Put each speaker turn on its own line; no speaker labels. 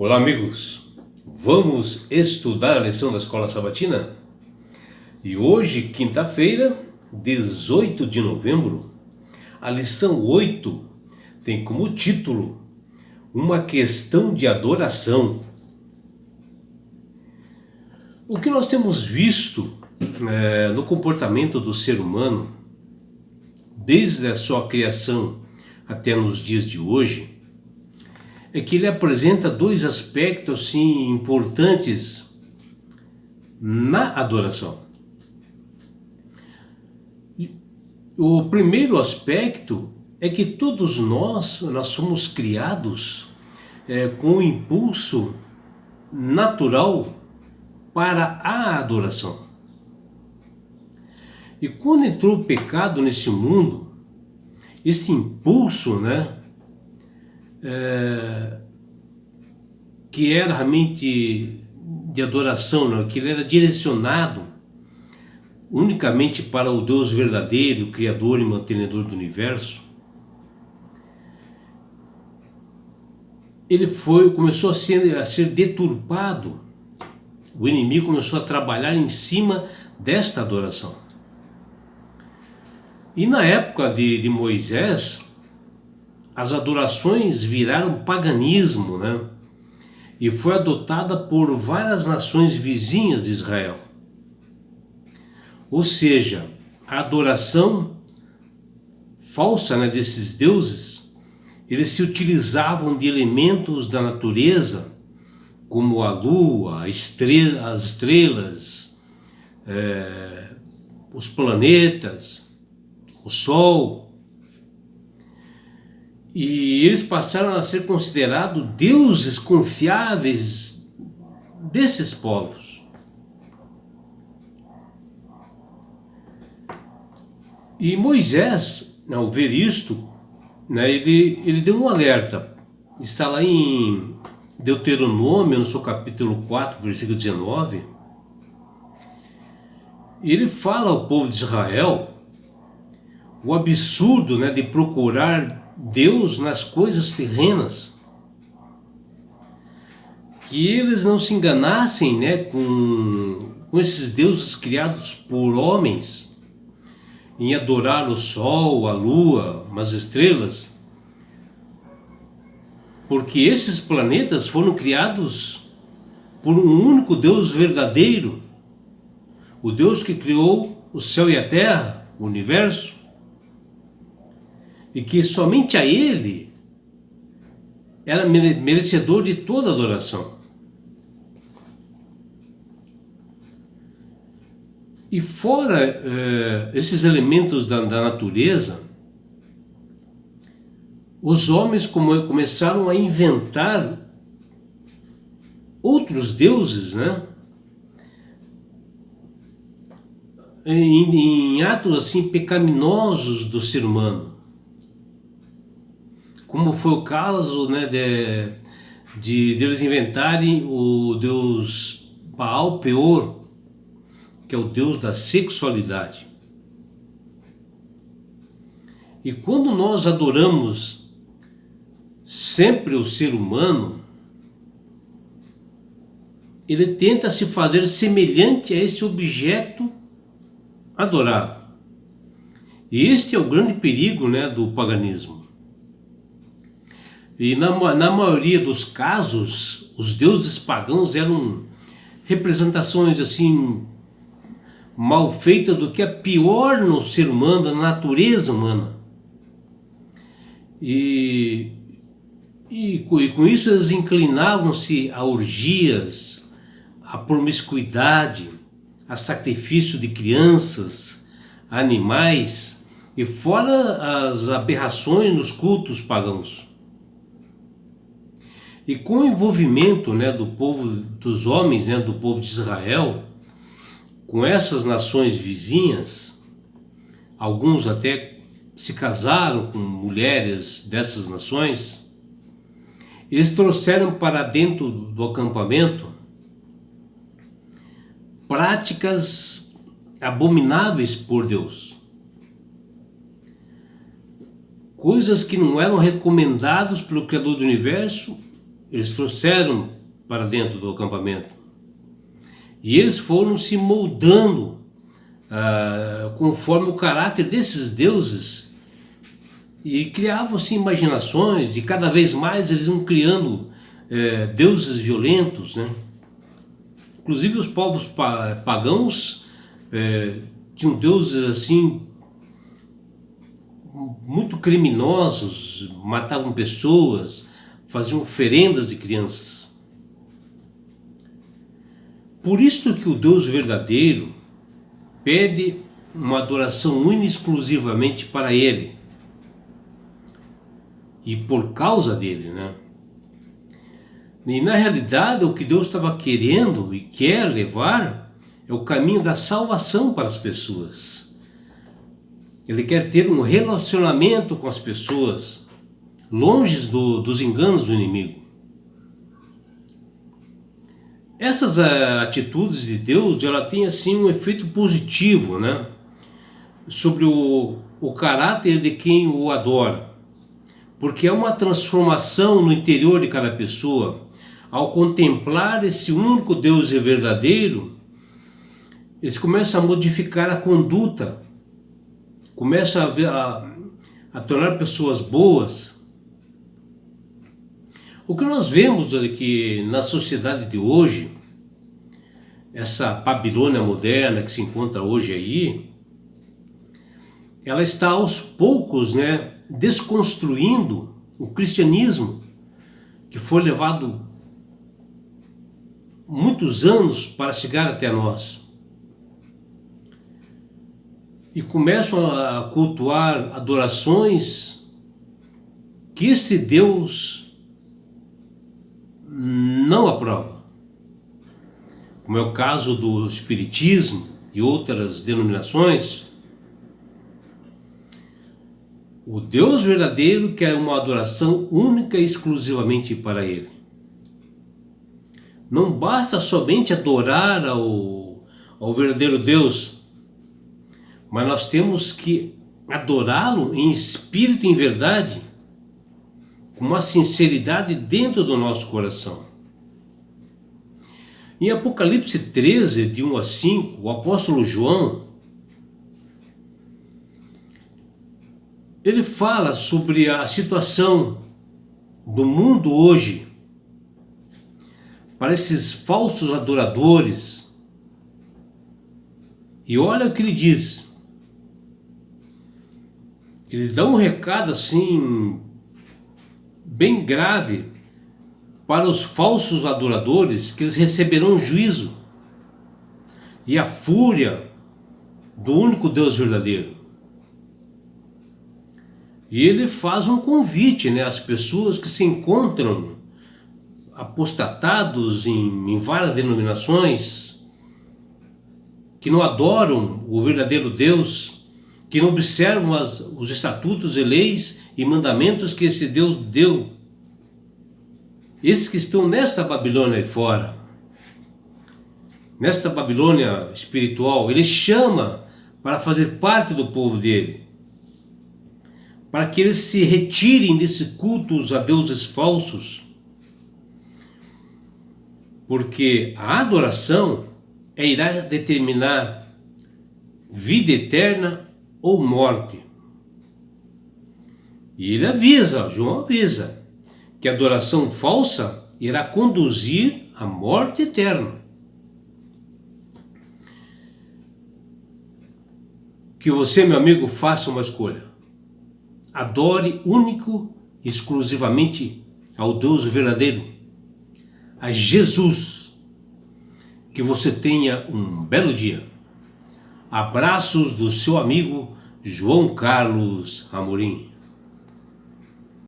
Olá, amigos. Vamos estudar a lição da Escola Sabatina? E hoje, quinta-feira, 18 de novembro, a lição 8 tem como título Uma questão de adoração. O que nós temos visto no comportamento do ser humano, desde a sua criação até nos dias de hoje, é que ele apresenta dois aspectos assim, importantes na adoração. O primeiro aspecto é que todos nós somos criados com um impulso natural para a adoração. E quando entrou o pecado nesse mundo, esse impulso, que era realmente de adoração, que ele era direcionado unicamente para o Deus verdadeiro, o Criador e mantenedor do universo, ele começou a ser deturpado. O inimigo começou a trabalhar em cima desta adoração. E na época de Moisés, as adorações viraram paganismo, e foi adotada por várias nações vizinhas de Israel. Ou seja, a adoração falsa desses deuses, eles se utilizavam de elementos da natureza, como a lua, as estrelas, os planetas, o sol. E eles passaram a ser considerados deuses confiáveis desses povos. E Moisés, ao ver isto, ele deu um alerta. Está lá em Deuteronômio, no seu capítulo 4, versículo 19. Ele fala ao povo de Israel o absurdo de procurar Deus nas coisas terrenas, que eles não se enganassem com esses deuses criados por homens, em adorar o sol, a lua, as estrelas, porque esses planetas foram criados por um único Deus verdadeiro, o Deus que criou o céu e a terra, o universo, e que somente a Ele era merecedor de toda adoração. E fora esses elementos da natureza, os homens começaram a inventar outros deuses, em atos assim pecaminosos do ser humano. Como foi o caso de eles inventarem o deus Baal Peor, que é o deus da sexualidade. E quando nós adoramos sempre o ser humano, ele tenta se fazer semelhante a esse objeto adorado. E este é o grande perigo do paganismo. E na maioria dos casos, os deuses pagãos eram representações assim mal feitas do que é pior no ser humano, na natureza humana. E com isso eles inclinavam-se a orgias, a promiscuidade, a sacrifício de crianças, animais, e fora as aberrações nos cultos pagãos. E com o envolvimento do povo, dos homens, do povo de Israel, com essas nações vizinhas, alguns até se casaram com mulheres dessas nações, eles trouxeram para dentro do acampamento práticas abomináveis por Deus. Coisas que não eram recomendadas pelo Criador do Universo eles trouxeram para dentro do acampamento. E eles foram se moldando conforme o caráter desses deuses, e criavam assim imaginações, e cada vez mais eles iam criando deuses violentos, né? Inclusive os povos pagãos tinham deuses assim muito criminosos, matavam pessoas, faziam oferendas de crianças. Por isso que o Deus verdadeiro pede uma adoração única e exclusivamente para Ele, e por causa dele, né? E na realidade o que Deus estava querendo e quer levar é o caminho da salvação para as pessoas. Ele quer ter um relacionamento com as pessoas, longe dos enganos do inimigo. Essas atitudes de Deus, ela tem assim um efeito positivo, né, sobre o caráter de quem o adora, porque é uma transformação no interior de cada pessoa. Ao contemplar esse único Deus verdadeiro, eles começam a modificar a conduta, começam a tornar pessoas boas. O que nós vemos é que na sociedade de hoje, essa Babilônia moderna que se encontra hoje aí, ela está aos poucos, né, desconstruindo o cristianismo, que foi levado muitos anos para chegar até nós. E começam a cultuar adorações que esse Deus não aprova, como é o caso do Espiritismo e outras denominações. O Deus verdadeiro quer uma adoração única e exclusivamente para Ele. Não basta somente adorar ao verdadeiro Deus, mas nós temos que adorá-lo em espírito e em verdade, com uma sinceridade dentro do nosso coração. Em Apocalipse 13, de 1 a 5, o apóstolo João, ele fala sobre a situação do mundo hoje para esses falsos adoradores. E olha o que ele diz. Ele dá um recado assim bem grave para os falsos adoradores, que eles receberão juízo e a fúria do único Deus verdadeiro. E ele faz um convite, né, às pessoas que se encontram apostatados em várias denominações, que não adoram o verdadeiro Deus, que não observam os estatutos e leis e mandamentos que esse Deus deu. Esses que estão nesta Babilônia aí fora, nesta Babilônia espiritual, ele chama para fazer parte do povo dele, para que eles se retirem desse cultos a deuses falsos, porque a adoração irá determinar vida eterna ou morte. E ele avisa, João avisa, que a adoração falsa irá conduzir à morte eterna. Que você, meu amigo, faça uma escolha. Adore único e exclusivamente ao Deus verdadeiro, a Jesus. Que você tenha um belo dia. Abraços do seu amigo João Carlos Amorim.